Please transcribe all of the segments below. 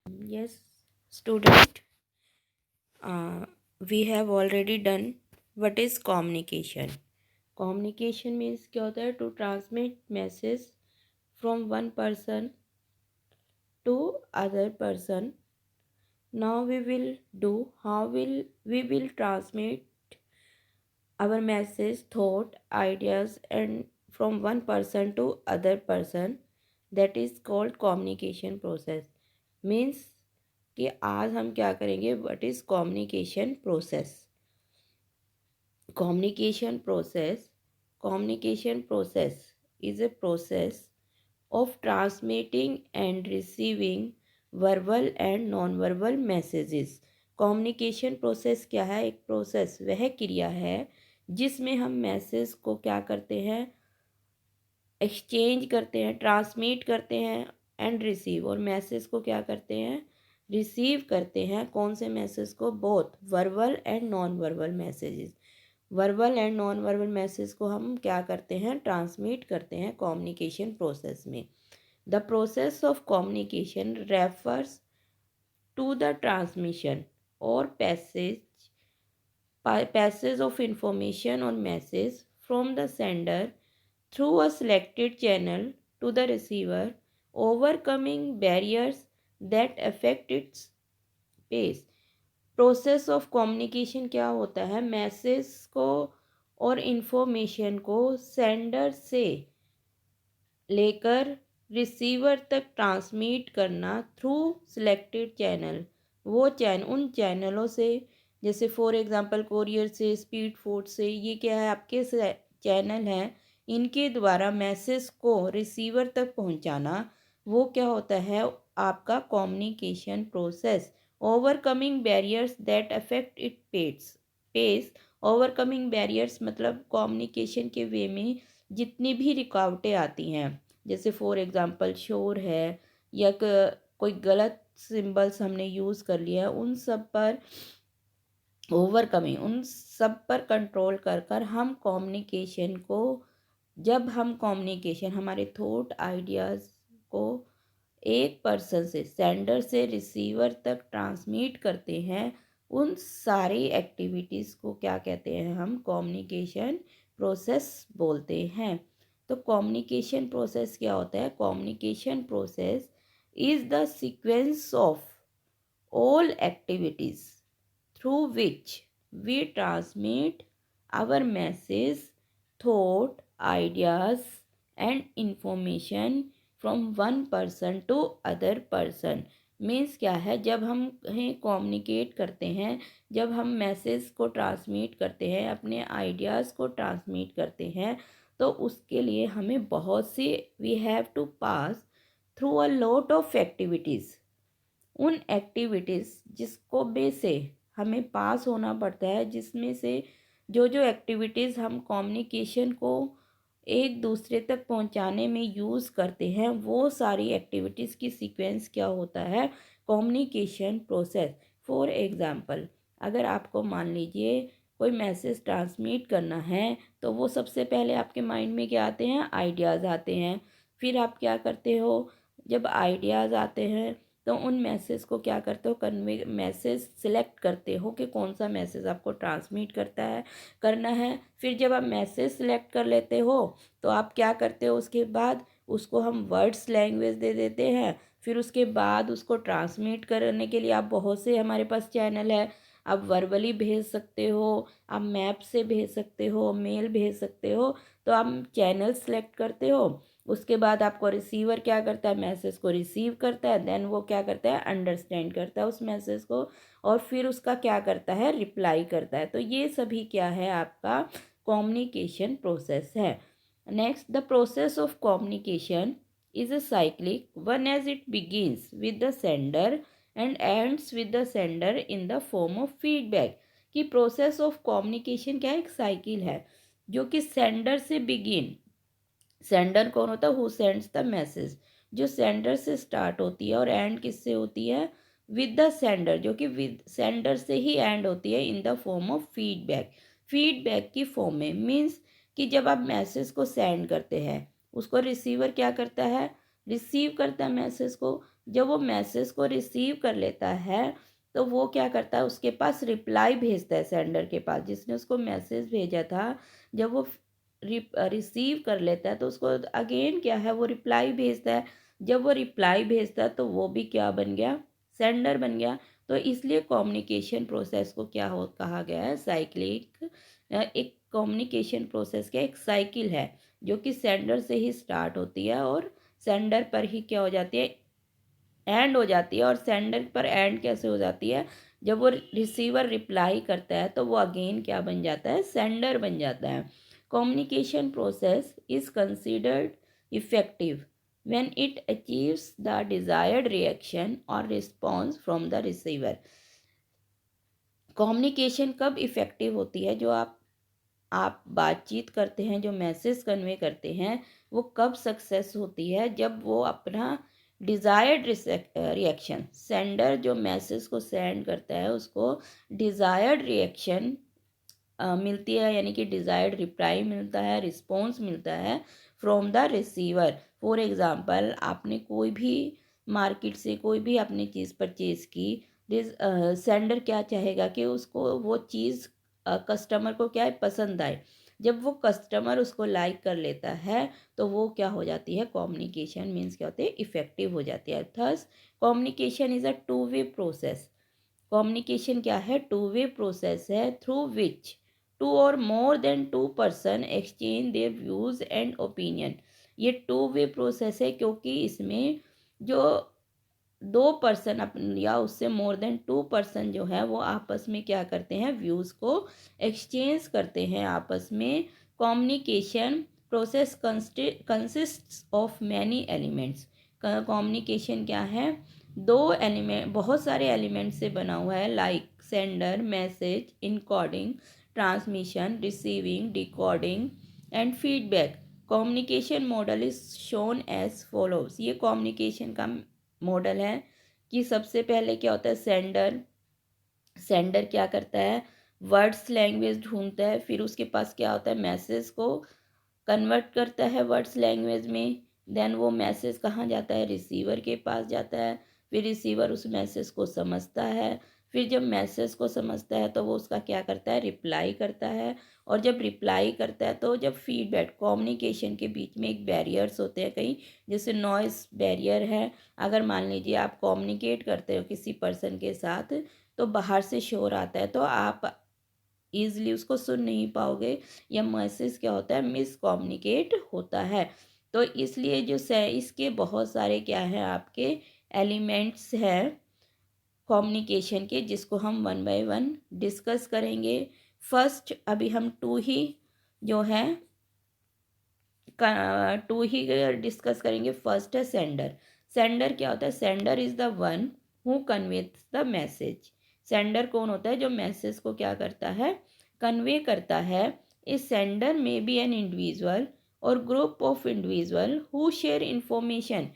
Yes, student, uh, we have already done what is communication. Communication means क्या होता है? To transmit message from one person to other person. Now we will do how will we will transmit our message, thought, ideas, and from one person to other person. That is called communication process. Means कि आज हम क्या करेंगे? What is communication process? Communication process is a process of transmitting and receiving verbal and non-verbal messages. Communication process क्या है? एक process वह क्रिया है जिसमें हम मैसेज को क्या करते हैं? एक्सचेंज करते हैं, ट्रांसमिट करते हैं एंड रिसीव, और मैसेज को क्या करते हैं? रिसीव करते हैं। कौन से मैसेज को? Both verbal and non verbal messages. Verbal and non verbal message को हम क्या करते हैं? ट्रांसमिट करते हैं कम्युनिकेशन प्रोसेस में। The process of communication refers to the transmission और पैसेज ऑफ इंफॉर्मेशन और message from the sender through a selected channel to the receiver, overcoming barriers that affect its pace. Process of communication क्या होता है? Message को और information को sender से लेकर रिसीवर तक ट्रांसमिट करना थ्रू सिलेक्टेड चैनल। वो उन चैनलों से, जैसे फॉर एग्जांपल कोरियर से, स्पीड पोस्ट से, ये क्या है? आपके चैनल हैं, इनके द्वारा मैसेज को रिसीवर तक पहुंचाना, वो क्या होता है? आपका communication process. Overcoming barriers that affect it pace. Overcoming barriers मतलब कम्युनिकेशन के वे में जितनी भी रुकावटें आती हैं, जैसे फॉर एग्जांपल शोर है या कोई गलत सिंबल्स हमने यूज़ कर लिया है, उन सब पर उन सब पर कंट्रोल कर हम कम्युनिकेशन को, जब हम कम्युनिकेशन हमारे थॉट आइडियाज़ को एक पर्सन से, सेंडर से रिसीवर तक ट्रांसमिट करते हैं, उन सारी एक्टिविटीज़ को क्या कहते हैं? हम कम्युनिकेशन प्रोसेस बोलते हैं। तो कम्युनिकेशन प्रोसेस क्या होता है? Communication process is the sequence of all activities through which we transmit our message, thought, ideas, and information from one person to other person. Means क्या है? जब हम कहीं कम्युनिकेट करते हैं, जब हम मैसेज को ट्रांसमिट करते हैं, अपने आइडियाज़ को ट्रांसमिट करते हैं, तो उसके लिए हमें बहुत सी we have to pass through a lot of activities. उन एक्टिविटीज़ जिसको बे से हमें पास होना पड़ता है, जिसमें से जो जो एक्टिविटीज़ हम कम्युनिकेशन को एक दूसरे तक पहुंचाने में यूज़ करते हैं, वो सारी एक्टिविटीज़ की सीक्वेंस क्या होता है? Communication process. फॉर एग्ज़ाम्पल, अगर आपको मान लीजिए कोई मैसेज ट्रांसमिट करना है, तो वो सबसे पहले आपके माइंड में क्या आते हैं? आइडियाज़ आते हैं। फिर आप क्या करते हो? जब आइडियाज़ आते हैं तो उन मैसेज को क्या करते हो? मैसेज सिलेक्ट करते हो कि कौन सा मैसेज आपको ट्रांसमिट करना है। फिर जब आप मैसेज सिलेक्ट कर लेते हो तो आप क्या करते हो? उसके बाद उसको हम वर्ड्स लैंग्वेज दे देते हैं। फिर उसके बाद उसको ट्रांसमिट करने के लिए आप बहुत से हमारे पास चैनल है। आप वर्बली भेज सकते हो, आप मैप से भेज सकते हो, मेल भेज सकते हो। तो आप चैनल सेलेक्ट करते हो, उसके बाद आपको रिसीवर क्या करता है? मैसेज को रिसीव करता है, देन वो क्या करता है? अंडरस्टैंड करता है उस मैसेज को, और फिर उसका क्या करता है? रिप्लाई करता है। तो ये सभी क्या है? आपका कम्युनिकेशन प्रोसेस है। Next, the process of communication is a cyclic one as it begins with the sender and ends with the sender in the form of feedback. कि प्रोसेस ऑफ कम्युनिकेशन क्या है? एक साइकिल है जो कि sender से begin, sender कौन होता है? हु सेंड्स द मैसेज, जो सेंडर से स्टार्ट होती है, और एंड किससे होती है? विद द सेंडर, जो कि विद सेंडर से ही एंड होती है इन the form of feedback. Feedback की फॉर्म में मीन्स कि जब आप मैसेज को सेंड करते हैं, उसको रिसीवर क्या करता है? रिसीव करता है मैसेज को। जब वो मैसेज को रिसीव कर लेता है तो वो क्या करता है, उसके पास रिप्लाई भेजता है सेंडर के पास, जिसने उसको मैसेज भेजा था। जब वो रिसीव कर लेता है तो उसको अगेन क्या है, वो रिप्लाई भेजता है। जब वो रिप्लाई भेजता है तो वो भी क्या बन गया, सेंडर बन गया। तो इसलिए कम्युनिकेशन प्रोसेस को क्या हो कहा गया है, साइक्लिक। एक कम्युनिकेशन प्रोसेस क्या, एक साइकिल है जो कि सेंडर से ही स्टार्ट होती है और सेंडर पर ही क्या हो जाती है, एंड हो जाती है। और सेंडर पर एंड कैसे हो जाती है, जब वो रिसीवर रिप्लाई करता है तो वो अगेन क्या बन जाता है, सेंडर बन जाता है। Communication process is considered effective when it achieves the desired reaction or response from the receiver। Communication कब इफ़ेक्टिव होती है, जो आप बातचीत करते हैं, जो मैसेज कन्वे करते हैं, वो कब सक्सेस होती है, जब वो अपना डिज़ायर्ड रिएक्शन, सेंडर जो मैसेज को सेंड करता है उसको डिज़ायर्ड रिएक्शन मिलती है, यानी कि डिज़ायर्ड रिप्लाई मिलता है, रिस्पॉन्स मिलता है from the receiver. For example, आपने कोई भी मार्केट से कोई भी अपनी चीज़ परचेज़ की, सेंडर क्या चाहेगा कि उसको वो चीज़ कस्टमर को क्या है, पसंद आए। जब वो कस्टमर उसको लाइक कर लेता है तो वो क्या हो जाती है, कम्युनिकेशन मीन्स क्या होती है, इफ़ेक्टिव हो जाती है। Thus communication is a two way process. Communication क्या है, टू वे प्रोसेस है, थ्रू विच टू और more than two person exchange their views and opinion. ये टू वे प्रोसेस है क्योंकि इसमें जो दो पर्सन अपन या उससे मोर देन टू पर्सन जो है वो आपस में क्या करते हैं, व्यूज़ को एक्सचेंज करते हैं आपस में। Communication process consists of many elements. Communication क्या है, दो एलिमेंट, बहुत सारे एलिमेंट से बना हुआ है, like sender, message, encoding, transmission, receiving, decoding and feedback. Communication model is shown as follows. ये कम्युनिकेशन का मॉडल है कि सबसे पहले क्या होता है, सेंडर सेंडर क्या करता है, वर्ड्स लैंग्वेज ढूंढता है, फिर उसके पास क्या होता है, मैसेज को कन्वर्ट करता है वर्ड्स लैंग्वेज में। देन वो मैसेज कहाँ जाता है, रिसीवर के पास जाता है। फिर रिसीवर उस मैसेज को समझता है। फिर जब मैसेज को समझता है तो वो उसका क्या करता है, रिप्लाई करता है। और जब रिप्लाई करता है तो जब फीडबैक, कम्युनिकेशन के बीच में एक बैरियर्स होते हैं कहीं, जैसे नॉइस बैरियर है। अगर मान लीजिए आप कम्युनिकेट करते हो किसी पर्सन के साथ तो बाहर से शोर आता है तो आप ईज़िली उसको सुन नहीं पाओगे, या मैसेज क्या होता है, मिस कम्युनिकेट होता है। तो इसलिए जो से इसके बहुत सारे क्या हैं आपके एलिमेंट्स हैं कम्युनिकेशन के, जिसको हम वन बाय वन डिस्कस करेंगे। फर्स्ट अभी हम जो है टू ही डिस्कस करेंगे। फर्स्ट है सेंडर। सेंडर क्या होता है, sender is the one who conveys the message. Sender कौन होता है, जो मैसेज को क्या करता है, कन्वे करता है। इस सेंडर में बी एन इंडिविजुअल और group of individual who share information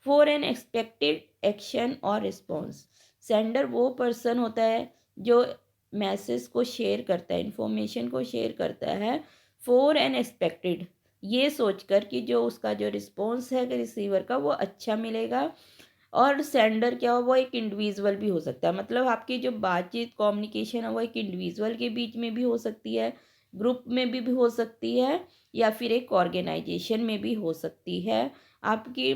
for an expected action और रिस्पॉन्स। सेंडर वो पर्सन होता है जो मैसेज को शेयर करता है, इंफॉर्मेशन को शेयर करता है फॉर एन एक्सपेक्टेड, ये सोचकर कि जो उसका जो रिस्पॉन्स है रिसीवर का वो अच्छा मिलेगा। और सेंडर क्या हो, वो एक इंडिविजुअल भी हो सकता है, मतलब आपकी जो बातचीत कम्युनिकेशन है वो एक इंडिविजुअल के बीच में भी हो सकती है, ग्रुप में भी हो सकती है, या फिर एक ऑर्गेनाइजेशन में भी हो सकती है आपकी।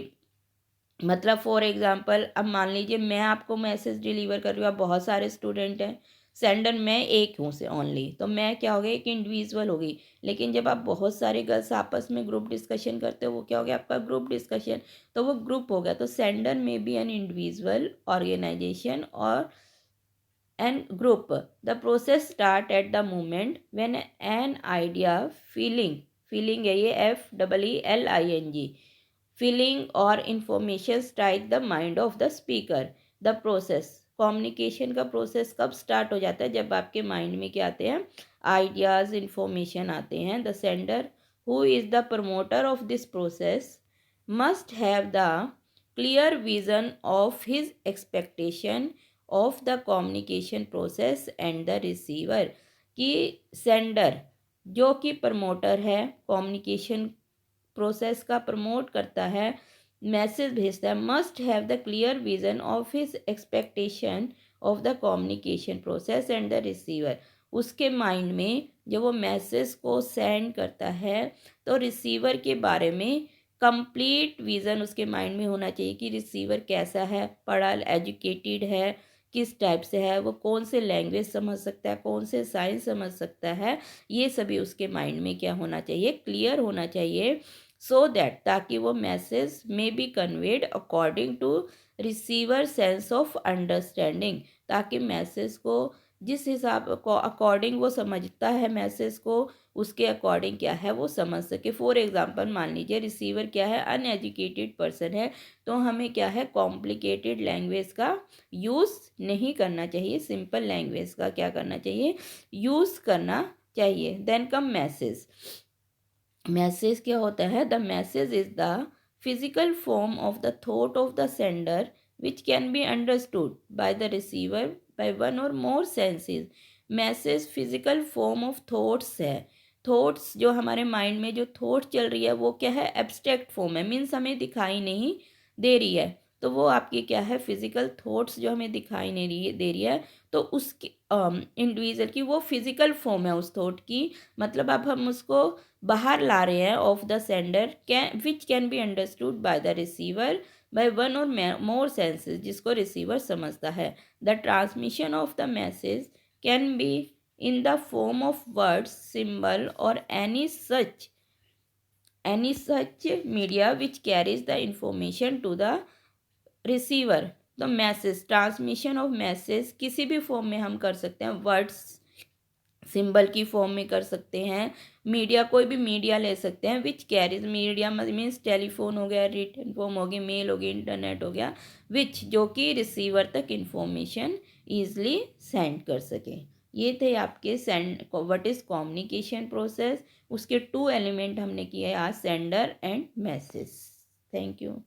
मतलब फॉर एग्जांपल अब मान लीजिए मैं आपको मैसेज डिलीवर कर रही हूँ, आप बहुत सारे स्टूडेंट हैं, सेंडर मैं एक हूँ से ओनली, तो मैं क्या हो गई, एक इंडिविजुअल होगी। लेकिन जब आप बहुत सारे गर्ल्स आपस में ग्रुप डिस्कशन करते हो, वो क्या हो गया, आपका ग्रुप डिस्कशन, तो वो ग्रुप हो गया। तो सेंडर में बी एन इंडिविजुअल, ऑर्गेनाइजेशन और an group. The process start at the moment when an idea, feeling, feeling है ये FEELING, फीलिंग और information strike the mind of the speaker. The process, communication का process कब start हो जाता है, जब आपके माइंड में क्या आते हैं, आइडियाज़, इंफॉर्मेशन आते हैं। The sender who is the promoter of this process must have the clear vision of his expectation of the communication process and the receiver. कि सेंडर जो कि प्रमोटर है, कम्युनिकेशन प्रोसेस का प्रमोट करता है, message भेजता है must have the clear vision of his expectation of the communication process and the receiver. उसके माइंड में जब वो मैसेज को सेंड करता है तो रिसीवर के बारे में कंप्लीट विज़न उसके माइंड में होना चाहिए कि रिसीवर कैसा है, पढ़ा एजुकेटेड है, किस टाइप से है, वो कौन से लैंग्वेज समझ सकता है, कौन से साइंस समझ सकता है, ये सभी उसके माइंड में क्या होना चाहिए, क्लियर होना चाहिए। सो दैट ताकि वो मैसेज में be conveyed according to receiver sense of understanding, ताकि मैसेज को जिस हिसाब को अकॉर्डिंग वो समझता है मैसेज को, उसके अकॉर्डिंग क्या है वो समझ सके। फॉर एग्जांपल मान लीजिए रिसीवर क्या है, अनएजुकेटेड पर्सन है, तो हमें क्या है कॉम्प्लिकेटेड लैंग्वेज का यूज़ नहीं करना चाहिए, सिंपल लैंग्वेज का क्या करना चाहिए, यूज़ करना चाहिए। Then come message. मैसेज क्या होता है, the message is the physical form of the thought of the sender which can be understood by the receiver by one or more senses. Message physical form of thoughts है। Thoughts जो हमारे mind में जो thought चल रही है वो क्या है, एब्स्ट्रैक्ट फॉर्म है, मीन्स हमें दिखाई नहीं दे रही है, तो वो आपकी क्या है फिजिकल थॉट्स जो हमें दिखाई नहीं दे रही है, तो उसकी इंडिविजुअल की वो फिजिकल फॉर्म है उस थॉट की, मतलब अब हम उसको बाहर ला रहे हैं of the sender can which can be understood by the receiver by one or more senses, जिसको रिसीवर समझता है। The transmission of the message can be in the form of words, symbol और any such media which carries the information to the receiver। तो message, transmission of message किसी भी form में हम कर सकते हैं, वर्ड्स सिंबल की फॉर्म में कर सकते हैं, मीडिया कोई भी मीडिया ले सकते हैं, which carries media means telephone हो गया, रिटन फॉर्म हो गया, मेल हो गया, इंटरनेट हो गया, विच जो कि रिसीवर तक इंफॉर्मेशन ईजिली सेंड कर सके। ये थे आपके send what is communication process. उसके 2 एलिमेंट हमने किए आज, sender and message. Thank you.